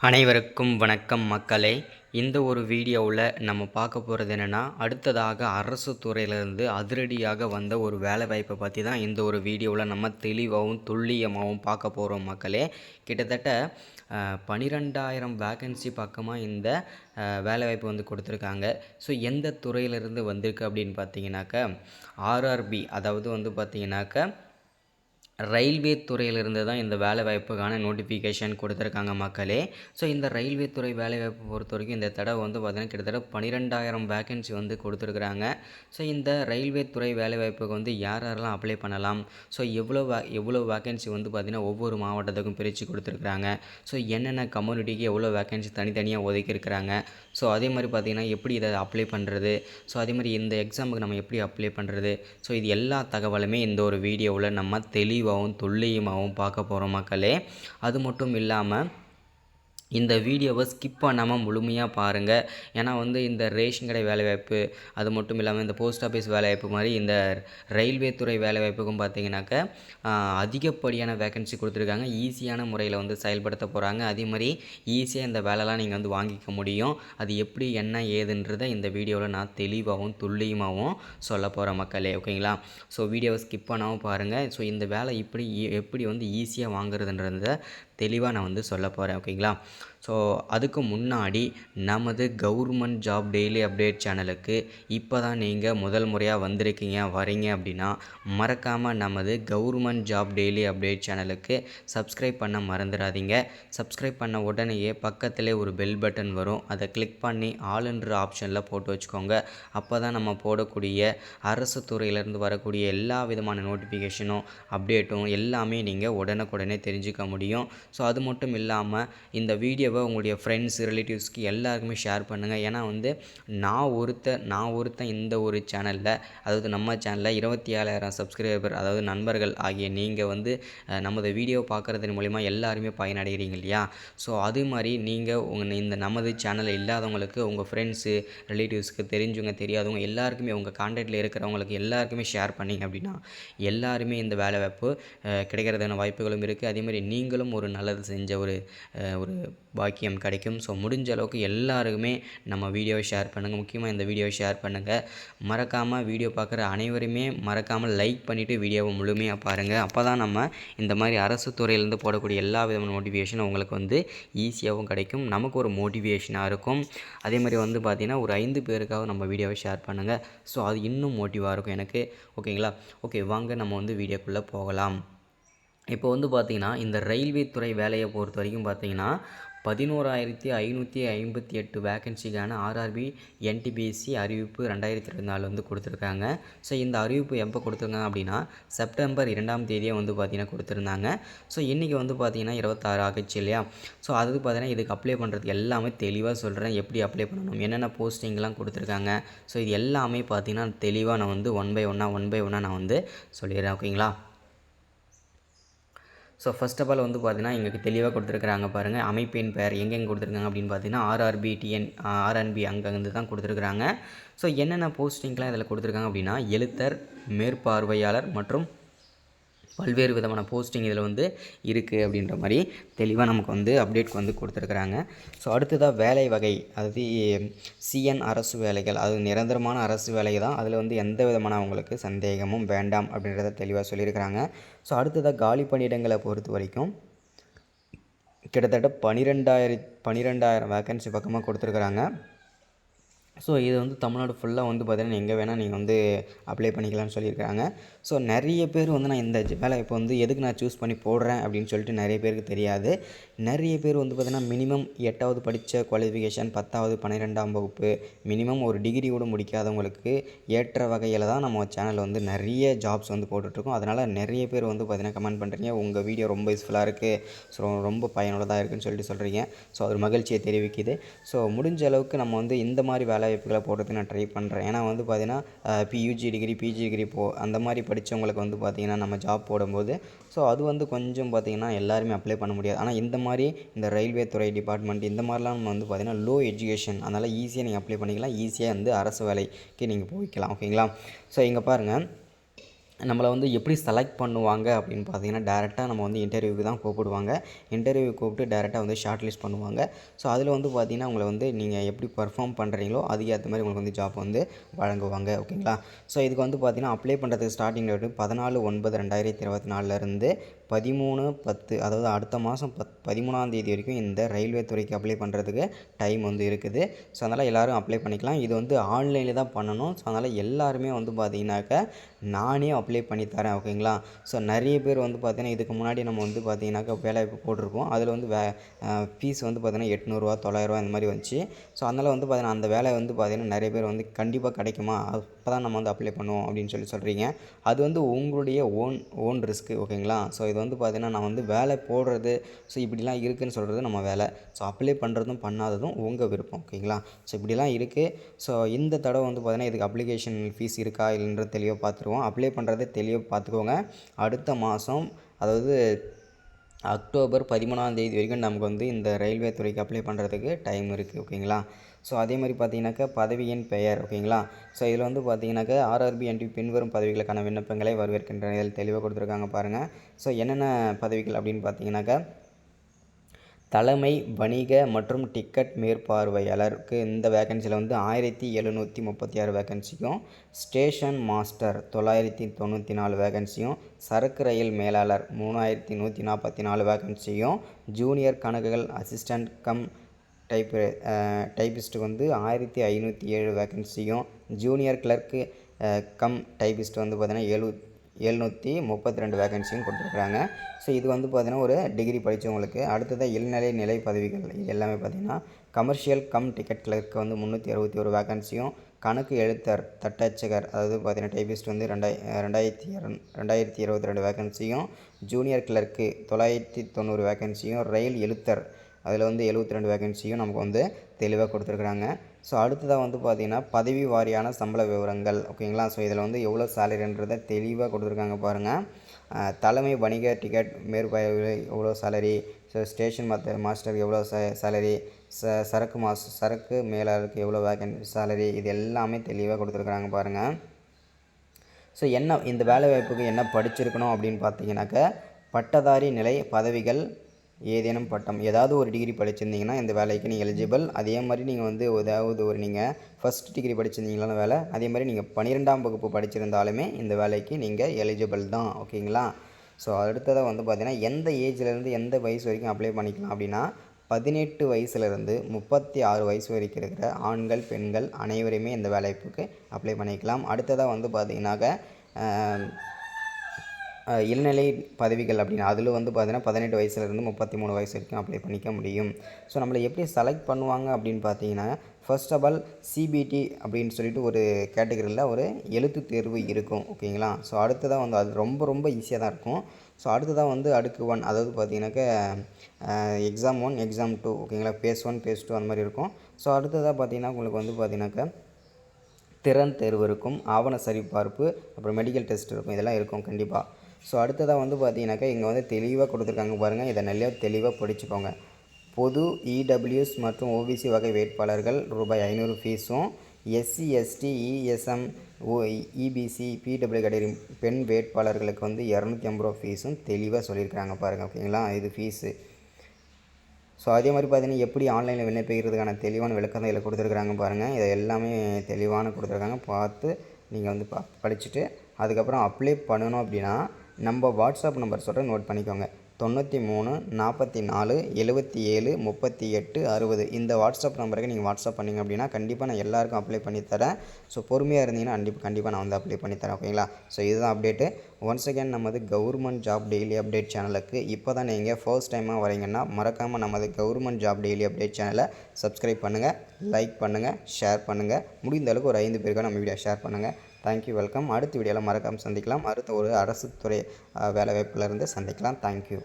அனைவருக்கும் வணக்கம் மக்களே. இந்த ஒரு வீடியோவில் நம்ம பார்க்க போகிறது என்னென்னா, அடுத்ததாக அரசு துறையிலிருந்து அதிரடியாக வந்த ஒரு வேலைவாய்ப்பை பற்றி தான் இந்த ஒரு வீடியோவில் நம்ம தெளிவாகவும் துல்லியமாகவும் பார்க்க போகிறோம் மக்களே. கிட்டத்தட்ட 12,000 வேக்கன்சி பக்கமாக இந்த வேலைவாய்ப்பு வந்து கொடுத்துருக்காங்க. ஸோ எந்த துறையிலிருந்து வந்திருக்கு அப்படின்னு பார்த்தீங்கன்னாக்கா, ஆர்ஆர்பி, அதாவது வந்து பார்த்தீங்கன்னாக்கா ரயில்வே துறையிலிருந்து தான் இந்த வேலைவாய்ப்புக்கான நோட்டிஃபிகேஷன் கொடுத்துருக்காங்க மக்களே. ஸோ இந்த ரயில்வே துறை வேலைவாய்ப்பு பொறுத்த வரைக்கும் இந்த தடவை வந்து பார்த்திங்கன்னா கிட்டத்தட்ட 12,000 வேக்கன்சி வந்து கொடுத்துருக்குறாங்க. ஸோ இந்த ரயில்வே துறை வேலைவாய்ப்புக்கு வந்து யாரெல்லாம் அப்ளை பண்ணலாம், ஸோ எவ்வளோ வேக்கன்சி வந்து பார்த்திங்கன்னா ஒவ்வொரு மாவட்டத்துக்கும் பிரித்து கொடுத்துருக்குறாங்க. ஸோ என்னென்ன கம்யூனிட்டிக்கு எவ்வளோ வேக்கன்சி தனித்தனியாக ஒதுக்கியிருக்கிறாங்க, ஸோ அதே மாதிரி பார்த்திங்கன்னா எப்படி இதை அப்ளை பண்ணுறது, ஸோ அதே மாதிரி இந்த எக்ஸாமுக்கு நம்ம எப்படி அப்ளை பண்ணுறது, ஸோ இது எல்லா தகவலுமே இந்த ஒரு வீடியோவில் நம்ம தெளிவாகவும் துல்லியமாகவும் பார்க்க போகிறோம் மக்களே. அது மட்டும் இல்லாமல் இந்த வீடியோவை ஸ்கிப் பண்ணாமல் முழுமையாக பாருங்கள். ஏன்னா வந்து இந்த ரேஷன் கடை வேலைவாய்ப்பு, அது மட்டும் இல்லாமல் இந்த போஸ்ட் ஆஃபீஸ் வேலைவாய்ப்பு மாதிரி இந்த ரயில்வே துறை வேலைவாய்ப்புக்கும் பார்த்திங்கனாக்கா அதிகப்படியான வேக்கன்சி கொடுத்துருக்காங்க. ஈஸியான முறையில் வந்து செயல்படுத்த போகிறாங்க. அதே மாதிரி ஈஸியாக இந்த வேலைலாம் நீங்கள் வந்து வாங்கிக்க முடியும். அது எப்படி என்ன ஏதுன்றதை இந்த வீடியோவில் நான் தெளிவாகவும் துல்லியமாகவும் சொல்ல போகிறேன் மக்களே, ஓகேங்களா? ஸோ வீடியோவை ஸ்கிப் பண்ணாமல் பாருங்கள். ஸோ இந்த வேலை எப்படி வந்து ஈஸியாக வாங்குறதுன்றதை தெளிவாக நான் வந்து சொல்ல போகிறேன், ஓகேங்களா? ஸோ அதுக்கு முன்னாடி நமது கவர்மெண்ட் ஜாப் டெய்லி அப்டேட் சேனலுக்கு இப்போ தான் நீங்கள் முதல் முறையாக வரீங்க அப்படின்னா மறக்காமல் நமது கவர்மெண்ட் ஜாப் டெய்லி அப்டேட் சேனலுக்கு சப்ஸ்கிரைப் பண்ண மறந்துடாதீங்க. சப்ஸ்கிரைப் பண்ண உடனேயே பக்கத்திலே ஒரு பெல் பட்டன் வரும், அதை கிளிக் பண்ணி ஆல்ன்ற ஆப்ஷனில் போட்டு வச்சுக்கோங்க. அப்போ தான் நம்ம போடக்கூடிய அரசு துறையிலேருந்து வரக்கூடிய எல்லா விதமான நோட்டிஃபிகேஷனும் அப்டேட்டும் எல்லாமே நீங்கள் உடனுக்குடனே தெரிஞ்சுக்க முடியும். ஸோ அது மட்டும் இல்லாமல் இந்த வீடியோவை உங்களுடைய ஃப்ரெண்ட்ஸ் ரிலேட்டிவ்ஸ்க்கு எல்லாருக்குமே ஷேர் பண்ணுங்கள். ஏன்னா வந்து நான் ஒருத்தன் இந்த ஒரு சேனலில், அதாவது நம்ம சேனலில் 27,000 சப்ஸ்கிரைபர், அதாவது நண்பர்கள் ஆகிய நீங்கள் வந்து நமது வீடியோ பார்க்குறதன் மூலிமா எல்லாருமே பயனடைகிறீங்க இல்லையா? ஸோ அது மாதிரி நீங்கள் இந்த நமது சேனலில் இல்லாதவங்களுக்கு உங்கள் ஃப்ரெண்ட்ஸு ரிலேட்டிவ்ஸ்க்கு தெரிஞ்சவங்க தெரியாதவங்க எல்லாருக்குமே உங்கள் கான்டாக்டில் இருக்கிறவங்களுக்கு எல்லாருக்குமே ஷேர் பண்ணிங்க அப்படின்னா எல்லாருமே இந்த வேலைவாய்ப்பு கிடைக்கிறதான வாய்ப்புகளும் இருக்குது. அதேமாதிரி நீங்களும் ஒரு நல்லது செஞ்ச ஒரு பாக்கியம் கிடைக்கும். ஸோ முடிஞ்ச அளவுக்கு எல்லாருக்குமே நம்ம வீடியோவை ஷேர் பண்ணுங்கள். முக்கியமாக இந்த வீடியோவை ஷேர் பண்ணுங்கள். மறக்காமல் வீடியோ பார்க்குற அனைவருமே மறக்காமல் லைக் பண்ணிவிட்டு வீடியோவை முழுமையாக பாருங்கள். அப்போ தான் நம்ம இந்த மாதிரி அரசு துறையிலேருந்து போடக்கூடிய எல்லா விதமான நோட்டிஃபிகேஷனும் உங்களுக்கு வந்து ஈஸியாகவும் கிடைக்கும், நமக்கு ஒரு மோட்டிவேஷனாக இருக்கும். அதே மாதிரி வந்து பார்த்திங்கன்னா ஒரு 5 பேருக்காக நம்ம வீடியோவை ஷேர் பண்ணுங்கள். ஸோ அது இன்னும் மோட்டிவாக இருக்கும் எனக்கு, ஓகேங்களா? ஓகே, வாங்க நம்ம வந்து வீடியோக்குள்ளே போகலாம். இப்போ வந்து பார்த்திங்கன்னா இந்த ரயில்வே துறை வேலையை பொறுத்த வரைக்கும் பார்த்திங்கன்னா 11,558 வேக்கன்சிக்கான ஆர்ஆர்பி என்டிபிஎஸ்சி அறிவிப்பு 2024 வந்து கொடுத்துருக்காங்க. ஸோ இந்த அறிவிப்பு எப்போ கொடுத்துருக்காங்க அப்படின்னா செப்டம்பர் 2ஆம் தேதியே வந்து பார்த்திங்கன்னா கொடுத்துருந்தாங்க. ஸோ இன்றைக்கி வந்து பார்த்திங்கன்னா 26 ஆகிடுச்சு இல்லையா? ஸோ அது பார்த்திங்கன்னா இதுக்கு அப்ளை பண்ணுறதுக்கு எல்லாமே தெளிவாக சொல்கிறேன், எப்படி அப்ளை பண்ணணும், என்னென்ன போஸ்டிங்லாம் கொடுத்துருக்காங்க. ஸோ இது எல்லாமே பார்த்திங்கன்னா தெளிவாக நான் வந்து ஒன் பை ஒன்னாக நான் வந்து சொல்லிடுறேன், ஓகேங்களா? ஸோ ஃபர்ஸ்ட் ஆஃப் ஆல் வந்து பார்த்தீங்கன்னா எங்களுக்கு தெளிவாக கொடுத்துருக்குறாங்க பாருங்கள். அமைப்பின் பெயர் எங்கெங்கே கொடுத்துருக்காங்க அப்படின்னு பார்த்தீங்கன்னா ஆர்ஆர்பி அங்கேருந்து தான் கொடுத்துருக்குறாங்க. ஸோ என்னென்ன போஸ்டிங்லாம் இதில் கொடுத்துருக்காங்க அப்படின்னா எழுத்தர், மேற்பார்வையாளர் மற்றும் பல்வேறு விதமான போஸ்டிங் இதில் வந்து இருக்குது அப்படின்ற மாதிரி தெளிவாக நமக்கு வந்து அப்டேட் வந்து கொடுத்துருக்குறாங்க. ஸோ அடுத்ததாக வேலை வகை, அதாவது சிஎன் அரசு வேலைகள், அது நிரந்தரமான அரசு வேலை தான். அதில் வந்து எந்த விதமான அவங்களுக்கு சந்தேகமும் வேண்டாம் அப்படின்றத தெளிவாக சொல்லியிருக்கிறாங்க. ஸோ அடுத்ததாக காலி பணியிடங்களை பொறுத்த வரைக்கும் கிட்டத்தட்ட 12,000 வேக்கன்சி பக்கமாக கொடுத்துருக்குறாங்க. ஸோ இது வந்து தமிழ்நாடு ஃபுல்லாக வந்து பார்த்திங்கன்னா எங்கே வேணால் நீங்கள் வந்து அப்ளை பண்ணிக்கலாம்னு சொல்லியிருக்காங்க. ஸோ நிறைய பேர் வந்து நான் இந்த வேலை இப்போ வந்து எதுக்கு நான் சூஸ் பண்ணி போடுறேன் அப்படின்னு சொல்லிட்டு நிறைய பேருக்கு தெரியாது. நிறைய பேர் வந்து பார்த்திங்கன்னா மினிமம் 8வது படித்த குவாலிஃபிகேஷன், 10வது 12ஆம் வகுப்பு, மினிமம் ஒரு டிகிரி கூட முடிக்காதவங்களுக்கு ஏற்ற வகையில் தான் நம்ம சேனலில் வந்து நிறைய ஜாப்ஸ் வந்து போட்டுட்ருக்கோம். அதனால் நிறைய பேர் வந்து பார்த்திங்கன்னா கமெண்ட் பண்ணுறீங்க, உங்கள் வீடியோ ரொம்ப யூஸ்ஃபுல்லாக இருக்குது, ஸோ ரொம்ப பயனுள்ளதாக இருக்குதுன்னு சொல்லிட்டு சொல்கிறீங்க. ஸோ அது மகிழ்ச்சியை தெரிவிக்குது. ஸோ முடிஞ்ச அளவுக்கு நம்ம வந்து இந்த மாதிரி வேலைவாய்ப்புகளை போடுறதுக்கு நான் ட்ரை பண்ணுறேன். ஏன்னா வந்து பார்த்திங்கன்னா யூஜி டிகிரி, பிஜி டிகிரி அந்த மாதிரி படித்தவங்களுக்கு வந்து பார்த்திங்கன்னா நம்ம ஜாப் போடும்போது ஸோ அது வந்து கொஞ்சம் பார்த்திங்கன்னா எல்லாருமே அப்ளை பண்ண முடியாது. ஆனால் இந்த மாதிரி இந்த ரயில்வே துறை டிபார்ட்மெண்ட் இந்த மாதிரிலாம் நம்ம வந்து பார்த்திங்கன்னா லோ எஜுகேஷன், அதனால் ஈஸியாக நீங்கள் அப்ளை பண்ணிக்கலாம், ஈஸியாக வந்து அரசு வேலைக்கு நீங்கள் போய்க்கலாம், ஓகேங்களா? ஸோ இங்கே பாருங்கள், நம்மளை வந்து எப்படி செலக்ட் பண்ணுவாங்க அப்படின்னு பார்த்தீங்கன்னா, டேரெக்டாக நம்ம வந்து இன்டர்வியூக்கு தான் கூப்பிடுவாங்க. இன்டர்வியூ கூப்பிட்டு டேரெக்டாக வந்து ஷார்ட் லிஸ்ட் பண்ணுவாங்க. ஸோ அதில் வந்து பார்த்தீங்கன்னா, உங்களை வந்து நீங்கள் எப்படி பெர்ஃபார்ம் பண்ணுறீங்களோ அதுக்கு ஏற்ற மாதிரி உங்களுக்கு வந்து ஜாப் வந்து வழங்குவாங்க. ஓகேங்களா? ஸோ இதுக்கு வந்து பார்த்தீங்கன்னா, அப்ளை பண்ணுறதுக்கு ஸ்டார்டிங் டேட்டு 14/9/2024லேருந்து 13/10 அதாவது அடுத்த மாதம் 13ஆம் தேதி வரைக்கும் இந்த ரயில்வே துறைக்கு அப்ளை பண்ணுறதுக்கு டைம் வந்து இருக்குது. ஸோ அதனால் எல்லோரும் அப்ளை பண்ணிக்கலாம். இது வந்து ஆன்லைனில் தான் பண்ணணும். ஸோ அதனால் எல்லாருமே வந்து பார்த்தீங்கன்னாக்கா நானே அப்ளை பண்ணி தரேன். ஓகேங்களா? ஸோ நிறைய பேர் வந்து பார்த்தீங்கன்னா, இதுக்கு முன்னாடி நம்ம வந்து பார்த்தீங்கன்னாக்கா வேலைவாய்ப்பு போட்டிருப்போம். அதில் வந்து ஃபீஸ் வந்து பார்த்தீங்கன்னா ரூ. 800 ரூ. 900 இந்த மாதிரி வந்துச்சு. ஸோ அதனால் வந்து பார்த்தீங்கன்னா, அந்த வேலை வந்து பார்த்தீங்கன்னா நிறைய பேர் வந்து கண்டிப்பாக கிடைக்குமா? அப்போ தான் நம்ம வந்து அப்ளை பண்ணுவோம் அப்படின்னு சொல்கிறீங்க. அது வந்து உங்களுடைய ஓன் ரிஸ்க்கு. ஓகேங்களா? ஸோ இது வந்து பார்த்தீங்கன்னா, நான் வந்து வேலை போடுறது ஸோ இப்படிலாம் இருக்குதுன்னு சொல்கிறது நம்ம வேலை. ஸோ அப்ளை பண்ணுறதும் பண்ணாததும் உங்கள் விருப்பம். ஓகேங்களா? ஸோ இப்படிலாம் இருக்குது. ஸோ இந்த தடவை வந்து பார்த்தீங்கன்னா, இதுக்கு அப்ளிகேஷன் ஃபீஸ் இருக்கா இல்லைன்றது தெளிவாக பார்த்துருவோம். அப்ளை பண்ணுறதை தெளிவாக பார்த்துக்கோங்க. அடுத்த மாதம் அதாவது அக்டோபர் 13ஆம் தேதி வரைக்கும் நமக்கு வந்து இந்த ரயில்வே துறைக்கு அப்ளை பண்ணுறதுக்கு டைம் இருக்குது. ஓகேங்களா? ஸோ அதே மாதிரி பார்த்தீங்கன்னாக்கா பதவியின் பெயர். ஓகேங்களா? ஸோ இதில் வந்து பார்த்தீங்கன்னாக்கா ஆர்ஆர்பி என்ட்ரி பின்வரும் பதவிகளுக்கான விண்ணப்பங்களை வரவேற்கின்ற இதில் தெளிவாக கொடுத்துருக்காங்க பாருங்கள். ஸோ என்னென்ன பதவிகள் அப்படின்னு பார்த்தீங்கன்னாக்கா தலைமை வணிக மற்றும் டிக்கெட் மேற்பார்வையாளருக்கு இந்த வேக்கன்சியில் வந்து 1736 வேக்கன்சியும், ஸ்டேஷன் மாஸ்டர் 994 வேக்கன்சியும், சரக்கு ரயில் மேலாளர் 3144 வேக்கன்சியும், ஜூனியர் கணக்குகள் அசிஸ்டண்ட் கம் டைப்பிஸ்ட்டுக்கு வந்து 1507 வேக்கன்சியும், ஜூனியர் கிளர்க்கு கம் டைப்பிஸ்ட் வந்து பார்த்திங்கன்னா 732 வேக்கன்சியும் கொடுத்துருக்குறாங்க. ஸோ இது வந்து பார்த்திங்கன்னா ஒரு டிகிரி படித்தவங்களுக்கு. அடுத்ததாக இளநிலை நிலை பதவிகள் இது எல்லாமே பார்த்திங்கன்னா கமர்ஷியல் கம் டிக்கெட் கிளர்க்கு வந்து 361 வேக்கன்சியும், கணக்கு எழுத்தர் தட்டச்சகர் அதாவது பார்த்திங்கன்னா டைப்பிஸ்ட் வந்து 2022 வேக்கன்சியும், ஜூனியர் கிளர்க்கு 990 வேக்கன்சியும், ரயில் எழுத்தர் அதில் வந்து 72 வேக்கன்சியும் நமக்கு வந்து தெளிவாக கொடுத்துருக்குறாங்க. ஸோ அடுத்ததாக வந்து பார்த்திங்கன்னா பதவி வாரியான சம்பள விவரங்கள். ஓகேங்களா? ஸோ இதில் வந்து எவ்வளோ சேலரின்றதை தெளிவாக கொடுத்துருக்காங்க பாருங்கள். தலைமை வணிக டிக்கெட் மேற்பார்வை எவ்வளோ சேலரி, ஸோ ஸ்டேஷன் மாஸ்டருக்கு எவ்வளோ சேலரி, சரக்கு மேலாளருக்கு எவ்வளோ சேலரி, இது எல்லாமே தெளிவாக கொடுத்துருக்குறாங்க பாருங்கள். ஸோ என்ன இந்த வேலைவாய்ப்புக்கு என்ன படிச்சிருக்கணும் அப்படின்னு பார்த்தீங்கன்னாக்க பட்டதாரி நிலை பதவிகள் ஏதேனும் பட்டம் ஏதாவது ஒரு டிகிரி படிச்சிருந்தீங்கன்னா இந்த வேலைக்கு நீங்கள் எலிஜிபிள். அதே மாதிரி நீங்கள் வந்து ஏதாவது ஒரு நீங்கள் ஃபஸ்ட் டிகிரி படிச்சிருந்தீங்களான வேலை, அதே மாதிரி நீங்கள் 12ஆம் வகுப்பு படிச்சிருந்தாலுமே இந்த வேலைக்கு நீங்கள் எலிஜிபிள் தான். ஓகேங்களா? ஸோ அடுத்ததாக வந்து பார்த்திங்கன்னா எந்த ஏஜ்லேருந்து எந்த வயசு வரைக்கும் அப்ளை பண்ணிக்கலாம் அப்படின்னா 18 வயசுலேருந்து 36 வயசு வரைக்கும் இருக்கிற ஆண்கள் பெண்கள் அனைவருமே இந்த வேலைப்புக்கு அப்ளை பண்ணிக்கலாம். அடுத்ததாக வந்து பார்த்திங்கனாக்க இளநிலை பதவிகள் அப்படின்னு அதில் வந்து பார்த்தீங்கன்னா 18 வயசுலேருந்து 33 வயசு வரைக்கும் அப்ளை பண்ணிக்க முடியும். ஸோ நம்மளை எப்படி செலக்ட் பண்ணுவாங்க அப்படின்னு பார்த்தீங்கன்னா, ஃபர்ஸ்ட் ஆஃப் ஆல் சிபிடி அப்படின்னு சொல்லிட்டு ஒரு கேட்டகரியில் ஒரு எழுத்து தேர்வு இருக்கும். ஓகேங்களா? ஸோ அடுத்ததாக வந்து அது ரொம்ப ஈஸியாக தான் இருக்கும். ஸோ அடுத்ததாக வந்து அடுக்கு 1 அதாவது பார்த்தீங்கன்னாக்கா எக்ஸாம் 1 எக்ஸாம் 2 ஓகேங்களா? பேஸ் 1 பேஸ் 2 அந்த மாதிரி இருக்கும். ஸோ அடுத்ததாக பார்த்தீங்கன்னா உங்களுக்கு வந்து பார்த்தீங்கன்னாக்கா திறன் தேர்வு இருக்கும், ஆவண சரிபார்ப்பு, அப்புறம் மெடிக்கல் டெஸ்ட் இருக்கும், இதெல்லாம் இருக்கும் கண்டிப்பாக. ஸோ அடுத்ததாக வந்து பார்த்தீங்கன்னாக்கா இங்கே வந்து தெளிவாக கொடுத்துருக்காங்க பாருங்கள். இதை நல்லா தெளிவாக படிச்சுக்கோங்க. பொது இடபிள்யூஎஸ் மற்றும் ஓபிசி வகை வேட்பாளர்கள் ரூபாய் 500 ஃபீஸும், SC ST ESM EBC PW category பெண் வேட்பாளர்களுக்கு வந்து 250 ரூபா ஃபீஸும் தெளிவாக சொல்லியிருக்கிறாங்க பாருங்கள். ஓகேங்களா? இது ஃபீஸு. ஸோ அதே மாதிரி பார்த்தீங்கன்னா எப்படி ஆன்லைனில் விண்ணப்பிக்கிறதுக்கான தெளிவான விளக்கம் தான் இதில் கொடுத்துருக்குறாங்க பாருங்கள். இதை எல்லாமே தெளிவான கொடுத்துருக்காங்க. பார்த்து நீங்கள் வந்து படிச்சுட்டு அதுக்கப்புறம் அப்ளை பண்ணணும் அப்படின்னா நம்ம வாட்ஸ்அப் நம்பர் சொல்கிறேன், நோட் பண்ணிக்கோங்க. 93 44 77 38 60 இந்த வாட்ஸ்அப் நம்பருக்கு நீங்கள் வாட்ஸ்அப் பண்ணிங்க அப்படின்னா கண்டிப்பாக நான் எல்லாருக்கும் அப்ளை பண்ணித்தரேன். ஸோ பொறுமையாக இருந்தீங்கன்னா கண்டிப்பாக நான் வந்து அப்ளை பண்ணித்தரேன். ஓகேங்களா? ஸோ இதுதான் அப்டேட்டு. ஒன்ஸ் அகேன் நமது கவர்மெண்ட் ஜாப் டெய்லி அப்டேட் சேனலுக்கு இப்போ தான் நீங்கள் ஃபர்ஸ்ட் டைமாக வரீங்கன்னா மறக்காமல் நமது கவர்மெண்ட் ஜாப் டெய்லி அப்டேட் சேனலை சப்ஸ்கிரைப் பண்ணுங்கள், லைக் பண்ணுங்கள், ஷேர் பண்ணுங்கள். முடிந்த அளவுக்கு ஒரு 5 பேருக்கு நம்ம வீடியோ ஷேர் பண்ணுங்கள். Thank you, welcome. அடுத்த வீடியோவில் மறக்காமல் சந்திக்கலாம். அடுத்த ஒரு அரசு துறை வேலைவாய்ப்புலேருந்து சந்திக்கலாம். தேங்க்யூ.